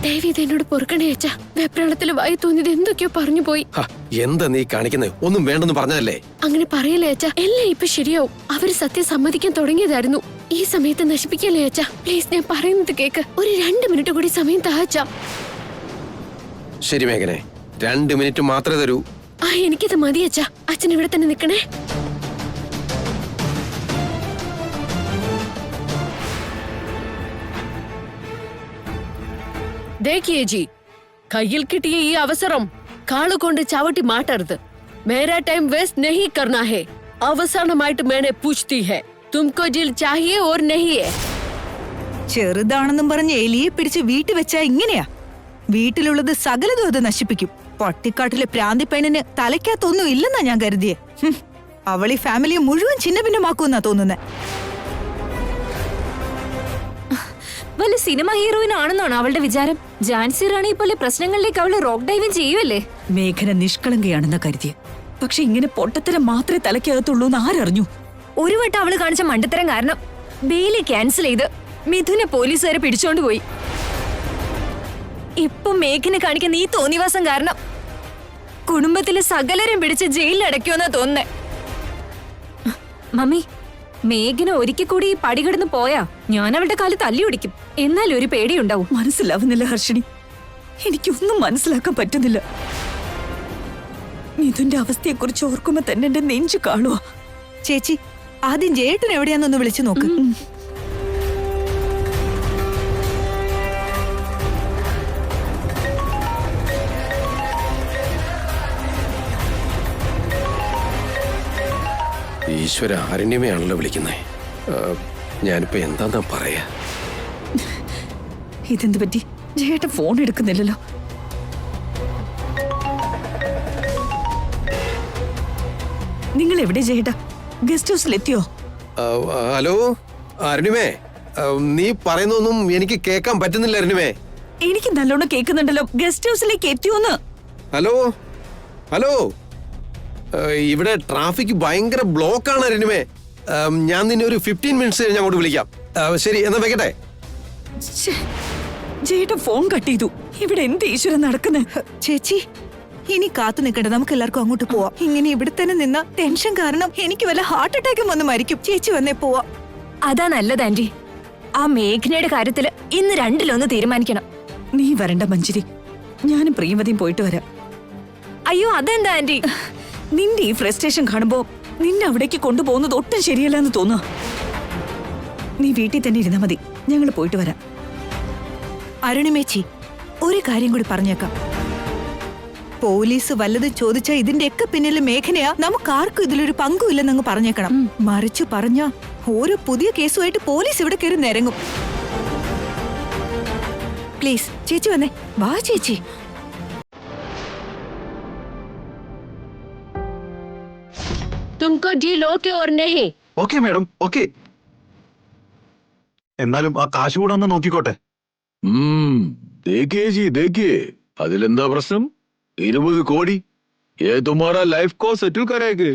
ദയവീത് എന്നോട് പൊറുക്കണേ അച്ഛാ. വെപ്രാളത്തിൽ വായി തോന്നിയത് എന്തൊക്കെയോ പറഞ്ഞു പോയി. എന്താ നീ കാണിക്കുന്നത്? ഒന്നും വേണ്ടെന്ന് പറഞ്ഞതല്ലേ? അങ്ങനെ പറയല്ലേ അച്ഛാ, എല്ലാം ഇപ്പൊ ശരിയാവും. അവര് സത്യം സമ്മതിക്കാൻ തുടങ്ങിയതായിരുന്നു. ഈ സമയത്ത് നശിപ്പിക്കല്ലേ അച്ഛാ. പ്ലീസ്, ഞാൻ പറയുന്നത് കേക്ക്. ഒരു 2 മിനിറ്റ് കൂടി സമയം താ അച്ഛാ. ശരി മേഘനെ, 2 മിനിറ്റ് മാത്രമേ തരൂ. എനിക്കത് മതി അച്ഛാ. അച്ഛൻ ഇവിടെ തന്നെ നിക്കണേ. देखिए जी, കയ്യിൽ കിട്ടിയ ഈ അവസരം കാളുകൊണ്ട് ചവിട്ടി മാറ്റരുത്. मेरा टाइम वेस्ट नहीं करना है. അവസാനമായിട്ട് मैंने पूछती है, तुमको जेल चाहिए और नहीं है? ചെറുതാണെന്നും പറഞ്ഞ് എലിയെ പിടിച്ച് വീട്ടിൽ വെച്ചാ ഇങ്ങനെയാ. വീട്ടിലുള്ളത് സകലതും അത് നശിപ്പിക്കും. പട്ടിക്കാട്ടിലെ പ്രാന്തിപ്പേണിന് തലയ്ക്കകത്തൊന്നും ഇല്ലെന്നാ ഞാൻ കരുതിയേ. അവളീ ഫാമിലിയെ മുഴുവൻ ചിന്നഭിന്നമാക്കുമെന്നാ തോന്നുന്നേ. വല്ല സിനിമ ഹീറോയിൻ ആണെന്നാണ് അവളുടെ വിചാരം. ജാൻസി റാണി പോലെ പ്രശ്നങ്ങളിലേക്ക് അവള് റോക്ക് ഡൈവിംഗ് ചെയ്യുമല്ലേ? മേഘന നിഷ്കളങ്കയാണെന്ന് കരുതിയെ, പക്ഷെ ഇങ്ങനെ പൊട്ടത്തരം മാത്രമേ തലയ്ക്കകത്തുള്ളൂ എന്ന് ആരറിഞ്ഞു? ഒരു വട്ടം അവള് കാണിച്ച മണ്ടത്തരം കാരണം ബെയിലി ക്യാൻസൽ ചെയ്ത് മിഥുനെ പോലീസുകാരെ പിടിച്ചോണ്ട് പോയി. ഇപ്പൊ മേഘനെ കാണിക്കുന്ന ഈ തോന്നിവാസം കാരണം കുടുംബത്തിലെ സകലരും പിടിച്ച് ജയിലിൽ അടയ്ക്കുമെന്നാ തോന്നുന്നേ. മമ്മി, മേഘന ഒരിക്കൽ കൂടി ഈ പടി കിടന്ന് പോയാ ഞാൻ അവളുടെ കാല് തല്ലി ഒടിക്കും. എന്നാലും ഒരു പേടിയുണ്ടാവും. മനസ്സിലാവുന്നില്ല ഹർഷിണി, എനിക്കൊന്നും മനസ്സിലാക്കാൻ പറ്റുന്നില്ല. മിഥുന്റെ അവസ്ഥയെക്കുറിച്ച് ഓർക്കുമ്പോ തന്നെ എന്റെ നെഞ്ചു കാണുവാ. ചേച്ചി, ആദ്യം ജേട്ടൻ എവിടെയാന്നൊന്ന് വിളിച്ചു നോക്ക്. ഈശ്വര, അരണ്യമയാണല്ലോ വിളിക്കുന്നേ. ഞാനിപ്പോ എന്താ പറയാ? ഇതെന്ത് പറ്റി? ജേട്ടൻ ഫോൺ എടുക്കുന്നില്ലല്ലോ. നിങ്ങൾ എവിടെ ജേട്ടാ? ഗസ്റ്റ് ഹൗസിലെത്തിയോ? ഹലോ അരുണിമേ, നീ പറയുന്നൊന്നും എനിക്ക് കേൾക്കാൻ പറ്റുന്നില്ല അരുണിമേ. എനിക്ക് നല്ലോണം കേൾക്കുന്നുണ്ടല്ലോ. ഗസ്റ്റ് ഹൗസിലേക്ക് എത്തിയോന്ന്? ഹലോ ഹലോ, ഇവിടെ ട്രാഫിക് ഭയങ്കര ബ്ലോക്കാണ് അരുണിമേ. ഞാൻ നിന്നെ ഒരു 15 മിനിറ്റ്സ് കഴിഞ്ഞ് അങ്ങോട്ട് വിളിക്കാം. ശരി, എന്നാ വെക്കട്ടെ. ജേട്ടൻ ഫോൺ കട്ട് ചെയ്തു. ഇവിടെ എന്ത് ഈശ്വരൻ നടക്കുന്നത്? ചേച്ചി, ഇനി കാത്തു നിൽക്കണ്ട, നമുക്ക് എല്ലാവർക്കും അങ്ങോട്ട് പോവാം. ഇങ്ങനെ ഇവിടെ തന്നെ നിന്ന ടെൻഷൻ കാരണം എനിക്ക് വല്ല ഹാർട്ട് അറ്റാക്കും വന്ന് മരിക്കും. ചേച്ചി വന്നേ പോവാം. അതാ നല്ലത് ആന്റി. ആ മേഘനയുടെ കാര്യത്തില് ഇന്ന് 2-1 തീരുമാനിക്കണം. നീ വരണ്ട മഞ്ജരി, ഞാനും പ്രിയമതിയും പോയിട്ട് വരാം. അയ്യോ, അതെന്താ ആന്റി? നിന്റെ ഈ ഫ്രസ്ട്രേഷൻ കാണുമ്പോ നിന്നെ അവിടേക്ക് കൊണ്ടുപോകുന്നത് ഒട്ടും ശരിയല്ലെന്ന് തോന്നുക. നീ വീട്ടിൽ തന്നെ ഇരുന്നാ മതി, ഞങ്ങൾ പോയിട്ട് വരാം. അരുണിമേച്ചി, ഒരു കാര്യം കൂടി പറഞ്ഞേക്കാം. പോലീസ് വല്ലത് ചോദിച്ചാ ഇതിന്റെയൊക്കെ പിന്നിൽ മേഘനയാ. നമുക്കാർക്കും ഇതിലൊരു പങ്കുമില്ലെന്നങ്ങ് പറഞ്ഞേക്കണം. മറിച്ചു പറഞ്ഞ ഓരോ പുതിയ കേസുമായിട്ട് പോലീസ് ഇവിടെ കയറി നിരങ്ങും. പ്ലീസ് ചേച്ചി വന്നേ, വാ ചേച്ചി. तुमको डील ओके और नहीं? Okay madam, okay. എന്നാലും ആ കാശ് കൂടെ ഒന്ന് നോക്കിക്കോട്ടെ. देखिए जी देखिए, അതിലെന്താ പ്രശ്നം? 20 കോടി ये तुम्हारा लाइफ को सेटल करेगी.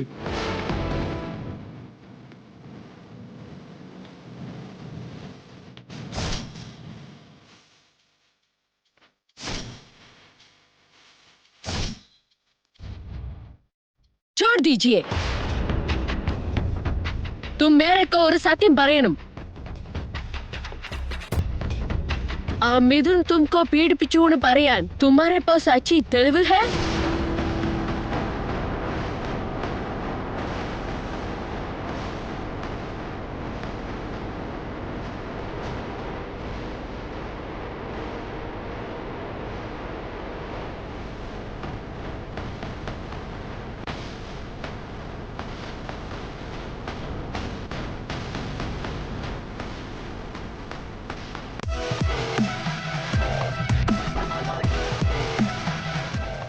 छोड़ दीजिए. तुम मेरे को और सत्യം പറയണം. मिथुन तुमको पीड़िപ്പിച്ചു എന്ന് പറയാൻ तुम्हारे पास अच्छी തെളിവ് है?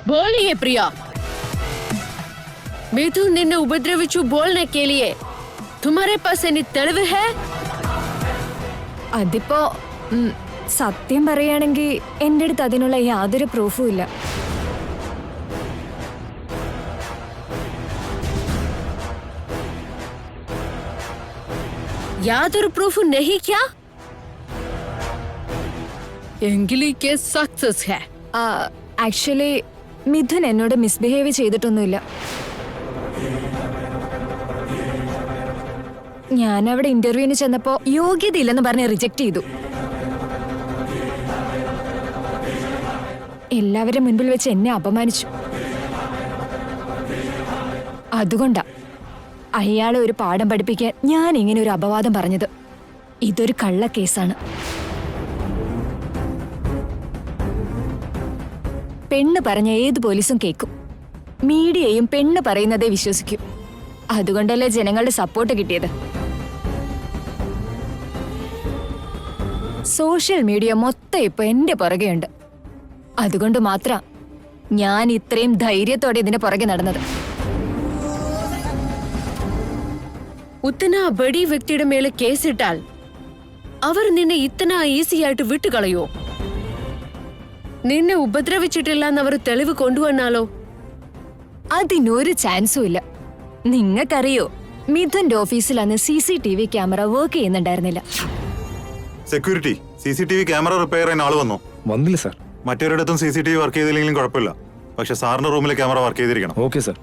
बोलिए प्रिया. मिथुन निन्ने उपद्रविച്ചു बोलने के लिए तुम्हारे पास any തെളിവ് है? അതിപ്പോ സത്യം പറയുകയാണെങ്കിൽ എന്റെ അടുത്ത് അതിനുള്ള യാതൊരു പ്രൂഫും ഇല്ല. യാതൊരു പ്രൂഫും नहीं क्या? എങ്കിൽ ഈ കേസ് സക്സസ് ഹേ. ആക്ച്വലി മിഥുൻ എന്നോട് മിസ്ബിഹേവ് ചെയ്തിട്ടൊന്നുമില്ല. ഞാൻ അവിടെ ഇന്റർവ്യൂവിന് ചെന്നപ്പോ യോഗ്യതയില്ലെന്ന് പറഞ്ഞ് റിജക്ട് ചെയ്തു. എല്ലാവരും മുൻപിൽ വെച്ച് എന്നെ അപമാനിച്ചു. അതുകൊണ്ടാ അയാളെ ഒരു പാഠം പഠിപ്പിക്കാൻ ഞാൻ ഇങ്ങനെ ഒരു അപവാദം പറഞ്ഞത്. ഇതൊരു കള്ളക്കേസാണ്. പെണ്ണ് പറഞ്ഞ ഏത് പോലീസും കേൾക്കും. മീഡിയയും പെണ്ണ് പറയുന്നതേ വിശ്വസിക്കും. അതുകൊണ്ടല്ലേ ജനങ്ങളുടെ സപ്പോർട്ട് കിട്ടിയത്. സോഷ്യൽ മീഡിയ മൊത്തം ഇപ്പൊ എന്റെ പുറകെയുണ്ട്. അതുകൊണ്ട് മാത്രം ഞാൻ ഇത്രയും ധൈര്യത്തോടെ ഇതിന്റെ പുറകെ നടന്നത്. ഉത്തന ബഡി വ്യക്തിയുടെ മേലെ കേസിട്ടാൽ അവർ നിന്നെ ഇത്തന ഈസി ആയിട്ട് വിട്ടുകളയോ? നിന്നെ ഉപദ്രവിച്ചിട്ടില്ല എന്നവർ തെളിവ് കൊണ്ടുവന്നാലോ? അതിനൊരു ചാൻസും ഇല്ല. നിങ്ങൾക്കറിയോ, മിഥുന്റെ ഓഫീസിൽ അന്ന് CCTV ക്യാമറ വർക്ക് ചെയ്യുന്നുണ്ടായിരുന്നില്ല. സെക്യൂരിറ്റി CCTV ക്യാമറ റിപ്പയർ ചെയ്യാൻ ആള് വന്നോ? വന്നില്ല സാർ. മറ്റൊരിടത്തും CCTV വർക്ക് ചെയ്തില്ലെങ്കിലും കുഴപ്പമില്ല. പക്ഷെ സാറിന്റെ റൂമിലെ ക്യാമറ വർക്ക് ചെയ്തിരിക്കണം. Okay sir.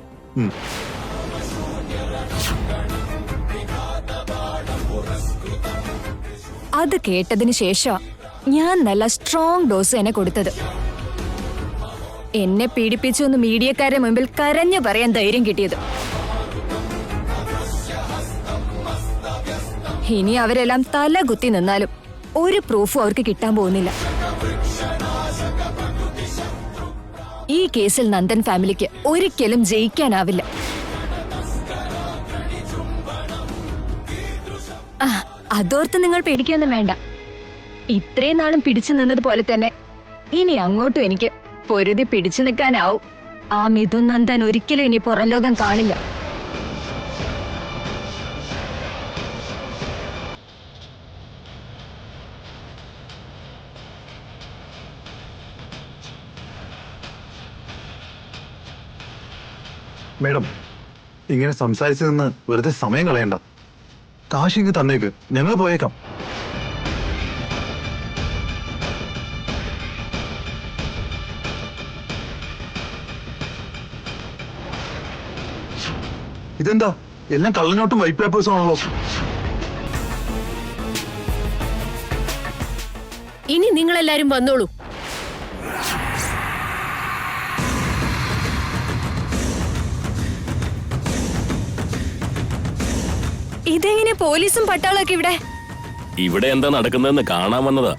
അത് കേട്ടതിന് ശേഷം ഞാൻ നല്ല സ്ട്രോങ് ഡോസ് എന്നെ കൊടുത്തത്. എന്നെ പീഡിപ്പിച്ചു എന്ന് മീഡിയക്കാരുടെ മുമ്പിൽ കരഞ്ഞു പറയാൻ ധൈര്യം കിട്ടിയത്. ഇനി അവരെല്ലാം തല കുത്തി നിന്നാലും ഒരു പ്രൂഫും അവർക്ക് കിട്ടാൻ പോകുന്നില്ല. ഈ കേസിൽ നന്ദൻ ഫാമിലിക്ക് ഒരിക്കലും ജയിക്കാനാവില്ല. അതോർത്ത് നിങ്ങൾ പേടിക്കൊന്നും വേണ്ട. ഇത്രയും നാളും പിടിച്ചു നിന്നതുപോലെ തന്നെ ഇനി അങ്ങോട്ടും എനിക്ക് പൊരുതി പിടിച്ചു നിൽക്കാനാവും. ആ മിഥുൻ നന്ദൻ ഒരിക്കലും ഇനി പുറം ലോകം കാണില്ല. മേഡം, ഇങ്ങനെ സംസാരിച്ചു നിന്ന് വെറുതെ സമയം കളയണ്ട. കാശ് ഇങ്ങ് തന്നേക്ക്, ഞങ്ങൾ പോയേക്കാം. ഇതെന്താ, എല്ലാം കള്ളനോട്ടും വൈറ്റ് പേപ്പേഴ്സും ആണല്ലോ. ഇനി നിങ്ങളെല്ലാരും വന്നോളൂ. ഇതെങ്ങനെ പോലീസും പട്ടാളൊക്കെ ഇവിടെ? ഇവിടെ എന്താ നടക്കുന്നതെന്ന് കാണാൻ വന്നതാ.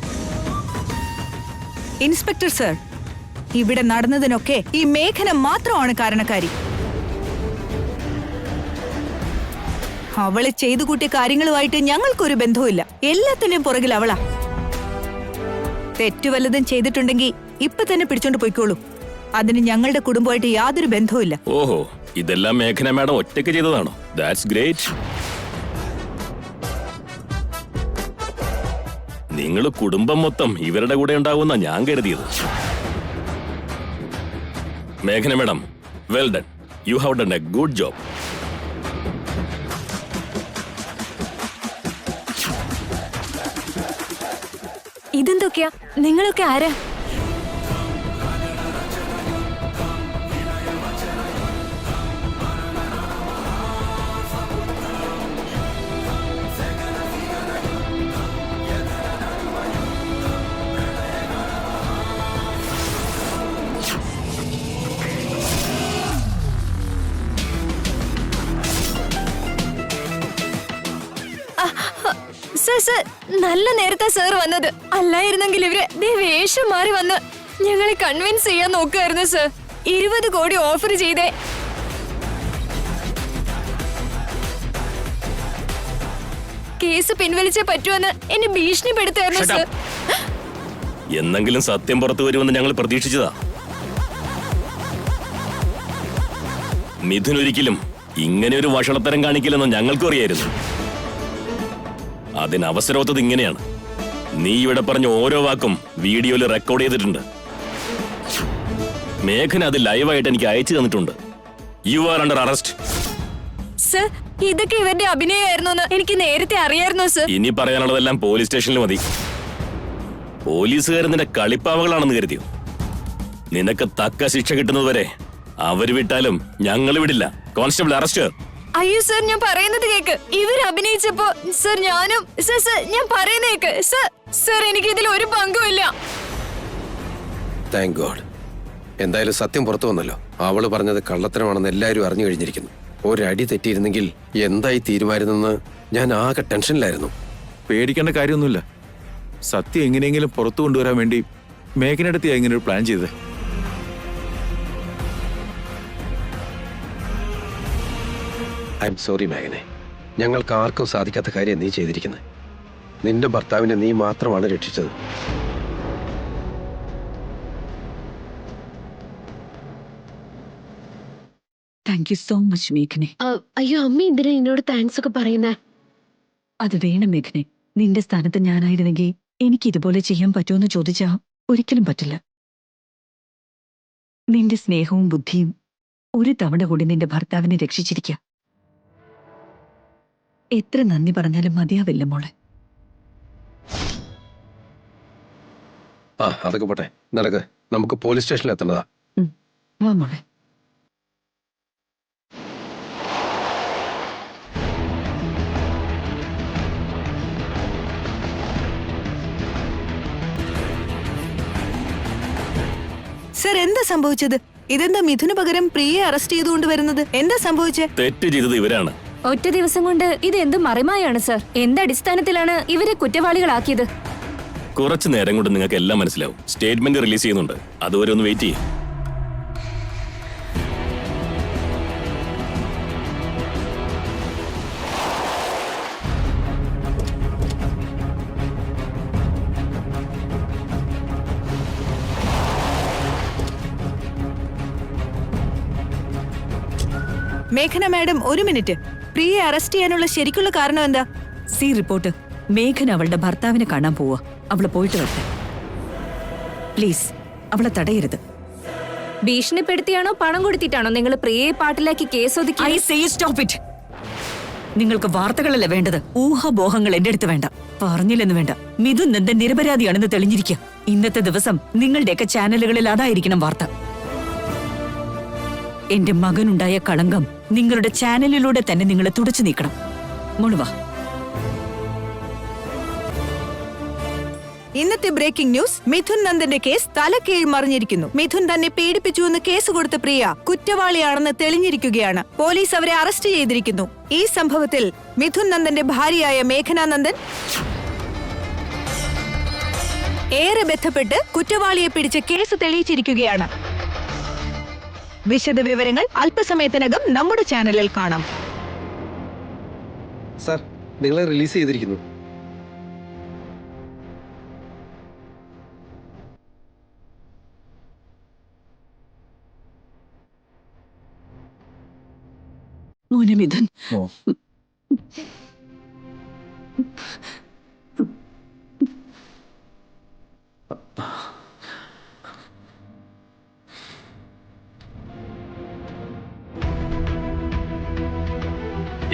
ഇൻസ്പെക്ടർ സർ, ഇവിടെ നടന്നതിനൊക്കെ ഈ മേഘന മാത്രമാണ് കാരണക്കാരി. അവള് ചെയ്തു കൂട്ടിയ കാര്യങ്ങളുമായിട്ട് ഞങ്ങൾക്കൊരു ബന്ധവുമില്ല. എല്ലാത്തിന്റെയും പുറകിൽ അവളാ. തെറ്റു വല്ലതും ചെയ്തിട്ടുണ്ടെങ്കിൽ ഇപ്പൊ തന്നെ പിടിച്ചോണ്ട് പോയിക്കോളൂ. അതിന് ഞങ്ങളുടെ കുടുംബമായിട്ട് യാതൊരു ബന്ധവുമില്ല. ഓഹോ, ഇതെല്ലാം മേഘന മാഡം ഒറ്റയ്ക്ക് ചെയ്തതാണോ? That's great. നിങ്ങൾ കുടുംബം മൊത്തം ഇവരുടെ കൂടെ ഉണ്ടാവുമെന്നാ ഞാൻ കരുതിയത്. മേഘന madam, well done. You have done a good job. ഇതെന്തൊക്കെയാ? നിങ്ങളൊക്കെ ആരാ? സർ, നല്ല നേരത്തെ സാർ വന്നത്. അല്ലായിരുന്നെങ്കിൽ ഇവര് വേഷം മാറി വന്ന് ഞങ്ങളെ കൺവിൻസ് ചെയ്യാൻ നോക്കുമായിരുന്നു സർ. 20 കോടി ഓഫർ ചെയ്തേ. കേസ് പിൻവലിച്ചേ പറ്റുമെന്ന് എന്നെ ഭീഷണിപ്പെടുത്തായിരുന്നു സർ. എന്നെങ്കിലും സത്യം പുറത്തു വരുമെന്ന് ഞങ്ങൾ പ്രതീക്ഷിച്ചതാ. മിഥുൻ ഒരിക്കലും ഇങ്ങനെ ഒരു വഷളത്തരം കാണിക്കില്ലെന്ന് ഞങ്ങൾക്കും അറിയായിരുന്നു. അതിനവസരവത്തത് ഇങ്ങനെയാണ്. നീ ഇവിടെ പറഞ്ഞ ഓരോ വാക്കും വീഡിയോയിൽ റെക്കോർഡ് ചെയ്തിട്ടുണ്ട്. മേഘന അത് ലൈവായിട്ട് എനിക്ക് അയച്ചു തന്നിട്ടുണ്ട്. You are under arrest. Sir, ഇതൊക്കെ ഇവരുടെ അഭിനയമായിരുന്നു എന്ന് എനിക്ക് നേരത്തെ അറിയായിരുന്നു സർ. ഇനി പറയാനുള്ളതെല്ലാം പോലീസ് സ്റ്റേഷനിൽ മതി. പോലീസുകാർ നിന്റെ കളിപ്പാവകളാണെന്ന് കരുതിയോ? നിനക്ക് തക്ക ശിക്ഷ കിട്ടുന്നതുവരെ അവര് വിട്ടാലും ഞങ്ങൾ വിടില്ല. Constable arrest. അയ്യോ സർ, ഞാൻ പറയുന്നത് കേക്ക്. ഇവർ അഭിനയിച്ചപ്പോ സർ ഞാനും സർ ഞാൻ പറയുന്ന കേക്ക് സർ എനിക്ക് ഇതിൽ ഒരു പങ്കുമില്ല. Thank God. എന്തായാലും സത്യം പുറത്തു വന്നല്ലോ. അവള് പറഞ്ഞത് കള്ളത്തരമാണെന്ന് എല്ലാവരും അറിഞ്ഞു കഴിഞ്ഞിരിക്കുന്നു. ഒരടി തെറ്റിയിരുന്നെങ്കിൽ എന്തായി തീരുമായിരുന്നെന്ന് ഞാൻ ആകെ ടെൻഷനിലായിരുന്നു. പേടിക്കേണ്ട കാര്യമൊന്നുമില്ല. സത്യം എങ്ങനെയെങ്കിലും പുറത്തു കൊണ്ടുവരാൻ വേണ്ടി മേഘനടുത്ത് ഇങ്ങനെ ഒരു പ്ലാൻ ചെയ്തത്. ഐ എം സോറി മേഘനെ. ഞങ്ങൾക്ക് ആർക്കും സാധിക്കാത്ത കാര്യം നീ ചെയ്തിരിക്കുന്നത്. നിന്റെ ഭർത്താവിനെ നീ മാത്രമാണ് രക്ഷിച്ചത്. താങ്ക് യു സോ മച്ച് മേഘനെ. അയ്യോ അമ്മ എന്തിനാ എന്നോട് താങ്ക്സ് ഒക്കെ പറയുന്നേ? അത് വേണം മേഘനെ. നിന്റെ സ്ഥാനത്ത് ഞാനായിരുന്നെങ്കിൽ എനിക്ക് ഇതുപോലെ ചെയ്യാൻ പറ്റുമെന്ന് ചോദിച്ചാ ഒരിക്കലും പറ്റില്ല. നിന്റെ സ്നേഹവും ബുദ്ധിയും ഒരു തവണ കൂടി നിന്റെ ഭർത്താവിനെ രക്ഷിച്ചിരിക്കുക. എത്ര നന്ദി പറഞ്ഞാലും മതിയാവില്ല മോളെ. അതൊക്കെ പോട്ടെ, നടക്ക്. നമുക്ക് പോലീസ് സ്റ്റേഷനിൽ എത്തേണ്ടതാ. വാ മോളെ. സർ, എന്താ സംഭവിച്ചത്? ഇതെന്താ മിഥുന് പകരം പ്രിയയെ അറസ്റ്റ് ചെയ്തുകൊണ്ട് വരുന്നത്? എന്താ സംഭവിച്ചത്? തെറ്റ് ചെയ്തത് ഇവരാണ്. ഒറ്റ ദിവസം കൊണ്ട് ഇത് എന്ത് മറിമായാണ് സർ? എന്ത് അടിസ്ഥാനത്തിലാണ് ഇവരെ കുറ്റവാളികളാക്കിയത്? കുറച്ചു നേരം കൊണ്ട് നിങ്ങൾക്ക് എല്ലാം മനസ്സിലാവും. സ്റ്റേറ്റ്മെന്റ് റിലീസ് ചെയ്യുന്നുണ്ട്, അതുവരെ ഒന്ന് വെയിറ്റ് ചെയ്യും. മേഘന മാഡം, ഒരു മിനിറ്റ്. പ്രിയയെ അറസ്റ്റ് ചെയ്യാനുള്ള ശരിക്കുള്ള കാരണം എന്താ? C report. മേഘന അവളുടെ ഭർത്താവിനെ കാണാൻ പോവാ. അവള് പോയിട്ട് വരട്ടെ. പ്ലീസ്, അവളെ തടയരുത്. ഭീഷണിപ്പെടുത്തിയാണോ പണം കൊടുത്തിട്ടാണോ നിങ്ങൾ പ്രിയയെ പാട്ടിലാക്കി കേസ് ഒതുക്കി? I say stop it. നിങ്ങൾക്ക് വാർത്തകളല്ല വേണ്ടത്, ഊഹാപോഹങ്ങൾ എന്റെ അടുത്ത് വേണ്ട. പറഞ്ഞില്ലെന്ന് വേണ്ട. മിഥുൻ നന്ദൻ നിരപരാധിയാണെന്ന് തെളിഞ്ഞിരിക്കുക. ഇന്നത്തെ ദിവസം നിങ്ങളുടെയൊക്കെ ചാനലുകളിൽ അതായിരിക്കണം വാർത്ത. എന്റെ മകനുണ്ടായ കളങ്കം നിങ്ങളുടെ ചാനലിലൂടെ തന്നെ നിങ്ങളെ തുടച്ചു നീക്കണം. മോളുവാ. ഇന്നത്തെ ബ്രേക്കിംഗ് ന്യൂസ്. മിഥുൻ നന്ദന്റെ കേസ് തലക്കീഴ് മറിഞ്ഞിരിക്കുന്നു. മിഥുൻ തന്നെ പീഡിപ്പിച്ചുവെന്ന് കേസ് കൊടുത്ത പ്രിയ കുറ്റവാളിയാണെന്ന് തെളിഞ്ഞിരിക്കുകയാണ്. പോലീസ് അവരെ അറസ്റ്റ് ചെയ്തിരിക്കുന്നു. ഈ സംഭവത്തിൽ മിഥുൻ നന്ദന്റെ ഭാര്യയായ മേഘന നന്ദൻ ഏറെ ബന്ധപ്പെട്ട് കുറ്റവാളിയെ പിടിച്ച് കേസ് തെളിയിച്ചിരിക്കുകയാണ്. വിശദ വിവരങ്ങൾ അല്പസമയത്തിനകം നമ്മുടെ ചാനലിൽ കാണാം. സാർ, നിങ്ങളെ റിലീസ് ചെയ്തിരിക്കുന്നു. മോനെ മിഥുൻ,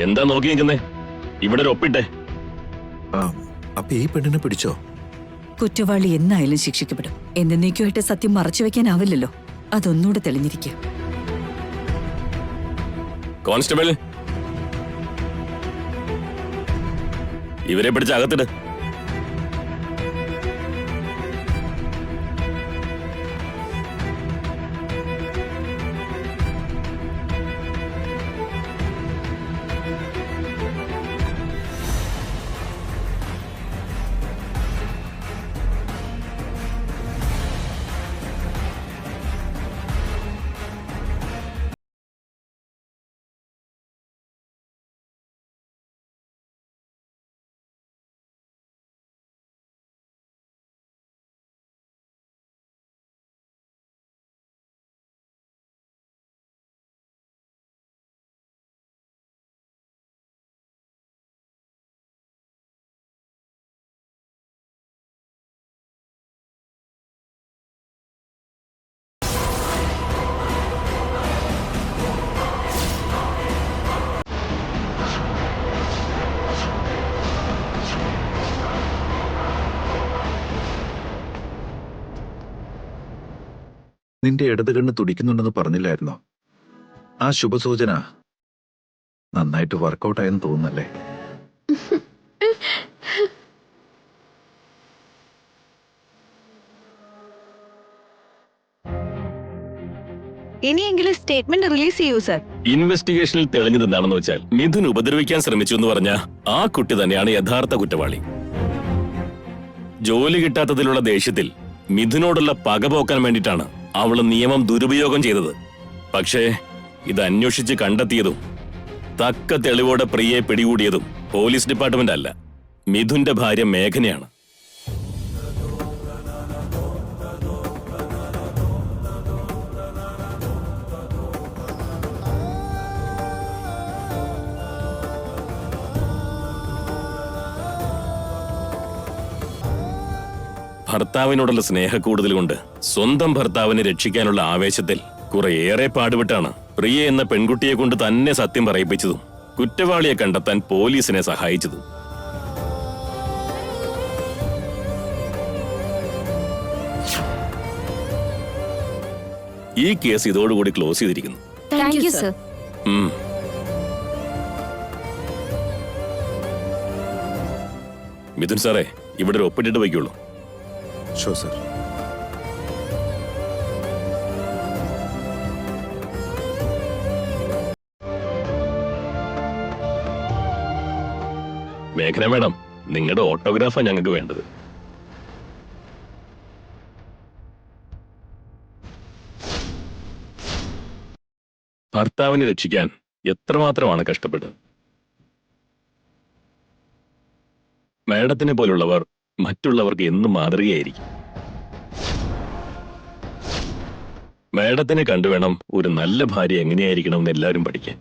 എന്താ നോക്കി നിൽക്കുന്നേ? ഇവിടെ ഒരു ഒപ്പിട്ടെ. അപ്പൊ ഈ പെണ്ണിനെ പിടിച്ചോ? കുറ്റവാളി എന്നായാലും ശിക്ഷിക്കപ്പെടും. എന്നേക്കുമായിട്ട് സത്യം മറച്ചു വെക്കാനാവില്ലല്ലോ. അതൊന്നുകൂടെ തെളിഞ്ഞിരിക്കുക. കോൺസ്റ്റബിൾ, ഇവരെ പിടിച്ച് അകത്തിട്. നിന്റെ ഇടത് കണ്ണ് തുടിക്കുന്നുണ്ടെന്ന് പറഞ്ഞില്ലായിരുന്നോ? ആ ശുഭസൂചന നന്നായിട്ട് വർക്കൗട്ടായെന്ന് തോന്നുന്നല്ലേ? ഇനിയെങ്കിലും സ്റ്റേറ്റ്മെന്റ് റിലീസ് ചെയ്യൂ സർ. ഇൻവെസ്റ്റിഗേഷനിൽ തെളിഞ്ഞത് എന്താണെന്ന് വെച്ചാൽ മിഥുൻ ഉപദ്രവിക്കാൻ ശ്രമിച്ചു എന്ന് പറഞ്ഞ ആ കുട്ടി തന്നെയാണ് യഥാർത്ഥ കുറ്റവാളി. ജോലി കിട്ടാത്തതിലുള്ള ദേഷ്യത്തിൽ മിഥുനോടുള്ള പക പോക്കാൻ വേണ്ടിയിട്ടാണ് അവള് നിയമം ദുരുപയോഗം ചെയ്തത്. പക്ഷേ ഇത് അന്വേഷിച്ച് കണ്ടെത്തിയതും തക്ക തെളിവോടെ പ്രിയയെ പിടികൂടിയതും പോലീസ് ഡിപ്പാർട്ട്മെന്റ് അല്ല, മിഥുന്റെ ഭാര്യ മേഘനയാണ്. ഭർത്താവിനോടുള്ള സ്നേഹക്കൂടുതൽ കൊണ്ട് സ്വന്തം ഭർത്താവിനെ രക്ഷിക്കാനുള്ള ആവേശത്തിൽ കുറേയേറെ പാടുപെട്ടാണ് പ്രിയ എന്ന പെൺകുട്ടിയെ കൊണ്ട് തന്നെ സത്യം പറയിപ്പിച്ചതും കുറ്റവാളിയെ കണ്ടെത്താൻ പോലീസിനെ സഹായിച്ചതും. ഈ കേസ് ഇതോടുകൂടി ക്ലോസ് ചെയ്തിരിക്കുന്നു. Thank you sir. മിഥുൻ സാറേ, ഇവിടെ ഒരു ഒപ്പിട്ടിട്ട് വയ്ക്കുള്ളൂ. Show sir. മേഘന മാഡം, നിങ്ങളുടെ ഓട്ടോഗ്രാഫാണ് ഞങ്ങൾക്ക് വേണ്ടത്. ഭർത്താവിനെ രക്ഷിക്കാൻ എത്രമാത്രമാണ് കഷ്ടപ്പെട്ടത്. മാഡത്തിനെ പോലുള്ളവർ മറ്റുള്ളവർക്ക് എന്നും മാതൃകയായിരിക്കും. മാഡത്തിനെ കണ്ടുവേണം ഒരു നല്ല ഭാര്യ എങ്ങനെയായിരിക്കണം എന്ന് എല്ലാവരും പഠിക്കാൻ.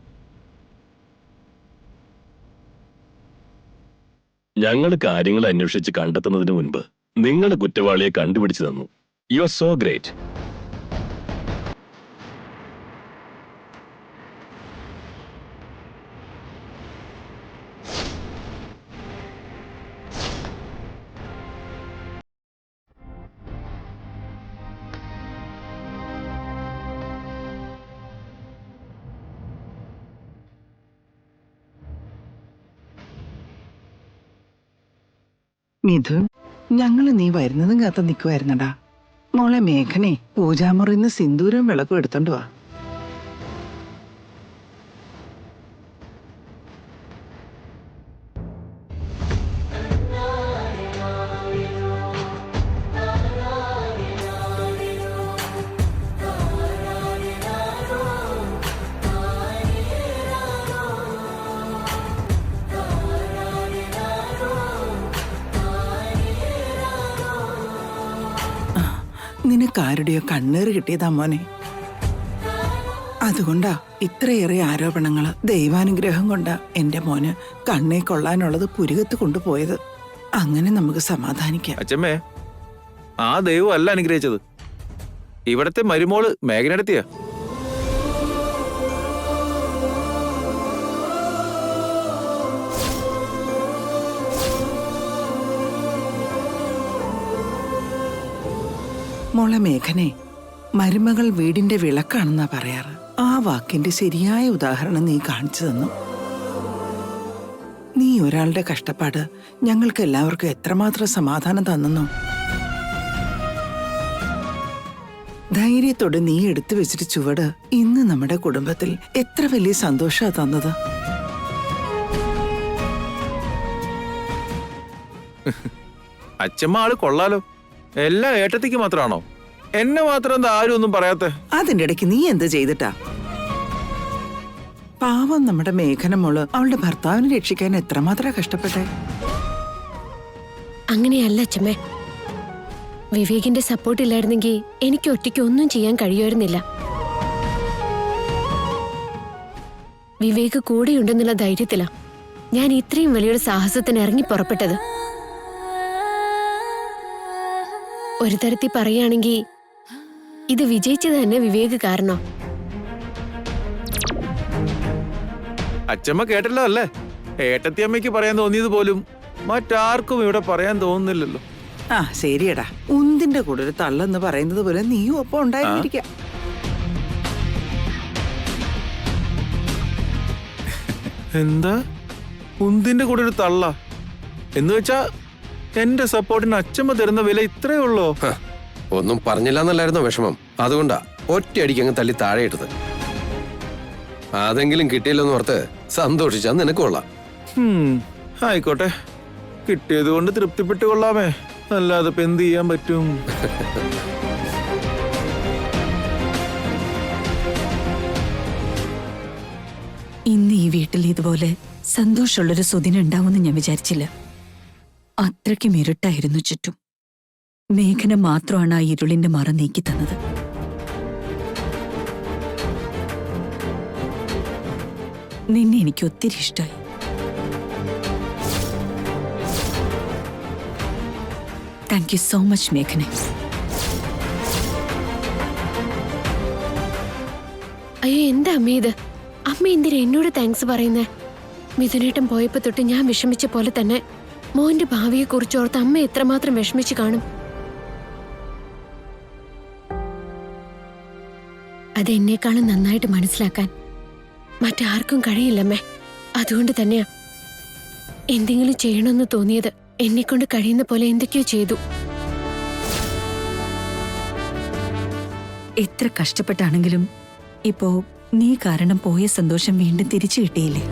ഞങ്ങൾ കാര്യങ്ങൾ അന്വേഷിച്ച് കണ്ടെത്തുന്നതിന് മുൻപ് നിങ്ങൾ കുറ്റവാളിയെ കണ്ടുപിടിച്ചു തന്നു. You are so great. Mithun, ഞങ്ങള് നീ വരുന്നതും കാത്ത് നിൽക്കുമായിരുന്നടാ. മോളെ മേഘനെ പൂജാമുറിന്ന് സിന്ദൂരം വിളക്കും എടുത്തോണ്ട് വാ. നിനക്കാരുടെയോ കണ്ണേറ് കിട്ടിയതാ മോനെ. അതുകൊണ്ടാ ഇത്രയേറെ ആരോപണങ്ങള്. ദൈവാനുഗ്രഹം കൊണ്ടാ എന്റെ മോന് കണ്ണേ കൊള്ളാനുള്ളത് പുരുകത്ത് കൊണ്ടുപോയത്. അങ്ങനെ നമുക്ക് സമാധാനിക്കാം. അച്ഛമ്മേ, ആ ദൈവം അല്ല അനുഗ്രഹിച്ചത്, ഇവിടത്തെ മരുമോള് മേഘനടത്തിയ. മോളെ മേഘനെ, മരുമകൾ വീടിന്റെ വിളക്കാണെന്നാ പറയാറ്. ആ വാക്കിന്റെ ശരിയായ ഉദാഹരണം നീ കാണിച്ചു തന്നു. നീ ഒരാളുടെ കഷ്ടപ്പാട് ഞങ്ങൾക്ക് എല്ലാവർക്കും എത്രമാത്രം സമാധാനം തന്നെന്നോ. ധൈര്യത്തോടെ നീ എടുത്തു വെച്ചിട്ട് ചുവട് ഇന്ന് നമ്മുടെ കുടുംബത്തിൽ എത്ര വലിയ സന്തോഷാ തന്നത്. അച്ഛമ്മ ആള് കൊള്ളാലോ. എല്ലാം ഏട്ടത്തിക്ക് മാത്രമാണോ? എന്നെ മാത്രം എന്താ ആരും ഒന്നും പറയാത്തെ? അതിന്റെ ഇടയ്ക്ക് നീ എന്ത് ചെയ്തിട്ടാ? പാവം നമ്മുടെ മേഘന മോള് അവളുടെ ഭർത്താവിനെ രക്ഷിക്കാൻ എത്രമാത്രം കഷ്ടപ്പെട്ടെ. അങ്ങനെയല്ല അച്ഛമ്മേ. വിവേകിന്റെ സപ്പോർട്ട് ഇല്ലായിരുന്നെങ്കിൽ എനിക്ക് ഒറ്റയ്ക്ക് ഒന്നും ചെയ്യാൻ കഴിയുമായിരുന്നില്ല. വിവേക് കൂടെയുണ്ടെന്നുള്ള ധൈര്യത്തിലാ ഞാൻ ഇത്രയും വലിയൊരു സാഹസത്തിന് ഇറങ്ങി പുറപ്പെട്ടത്. ഒരു തരത്തിൽ പറയുകയാണെങ്കിൽ ഇത് വിജയിച്ചത് തന്നെ വിവേക് കാരണം. അച്ഛമ്മ കേട്ടല്ലോ അല്ലേ? ഏട്ടത്തിയമ്മയ്ക്ക് പറയാൻ തോന്നിയത് പോലും മറ്റാർക്കും ഇവിടെ പറയാൻ തോന്നുന്നില്ലല്ലോ. ആ ശരിയടാ, ഉന്തിന്റെ കൂടെ ഒരു തള്ളെന്ന് പറയുന്നത് പോലെ നീയും ഒപ്പം ഉണ്ടായിരിക്കാം. എന്താ ഉന്തിന്റെ കൂടെ ഒരു തള്ള എന്ന് വെച്ചാ എന്റെ സപ്പോർട്ടിന് അച്ഛമ്മ തരുന്ന വില ഇത്രേ ഉള്ളോ? ഒന്നും പറഞ്ഞില്ല എന്നല്ലായിരുന്നോ വിഷമം? അതുകൊണ്ടാ ഒറ്റയടിക്ക് അങ്ങ് തല്ലി താഴെ ഇട്ടത്. അതെങ്കിലും കിട്ടിയില്ലെന്ന് ഓർത്ത് സന്തോഷിച്ചാ നിനക്ക് കൊള്ളാം. ആയിക്കോട്ടെ, കിട്ടിയത് കൊണ്ട് തൃപ്തിപ്പെട്ട് കൊള്ളാമേ, അല്ലാതെ ഇപ്പൊ എന്ത് ചെയ്യാൻ പറ്റും? ഇന്ന് ഈ വീട്ടിൽ ഇതുപോലെ സന്തോഷമുള്ളൊരു സുദിനം ഉണ്ടാവുമെന്ന് ഞാൻ വിചാരിച്ചില്ല. അത്രയ്ക്കും ഇരുട്ടായിരുന്നു ചുറ്റും. മേഘന മാത്രമാണ് ആ ഇരുളിന്റെ മറ നീക്കി തന്നത്. നിന്നെ എനിക്ക് ഒത്തിരി ഇഷ്ടമായി. താങ്ക് യു സോ മച്ച് മേഘനെ. അയ്യോ, എന്താ അമ്മ ഇത്? അമ്മ എന്തിനാ എന്നോട് താങ്ക്സ് പറയുന്നേ? മിഥുനേട്ടൻ പോയപ്പോ തൊട്ട് ഞാൻ വിഷമിച്ച പോലെ തന്നെ മോന്റെ ഭാവിയെ കുറിച്ച് ഓർത്ത് അമ്മ എത്രമാത്രം വിഷമിച്ചു കാണും. അതെന്നേക്കാളും നന്നായിട്ട് മനസ്സിലാക്കാൻ മറ്റാർക്കും കഴിയില്ലമ്മേ. അതുകൊണ്ട് തന്നെയാ എന്തെങ്കിലും ചെയ്യണമെന്ന് തോന്നിയത് എന്നെക്കൊണ്ട് കഴിയുന്ന പോലെ എന്തൊക്കെയോ ചെയ്തു. എത്ര കഷ്ടപ്പെട്ടാണെങ്കിലും ഇപ്പോ നീ കാരണം പോയ സന്തോഷം വീണ്ടും തിരിച്ചു കിട്ടിയില്ലേ?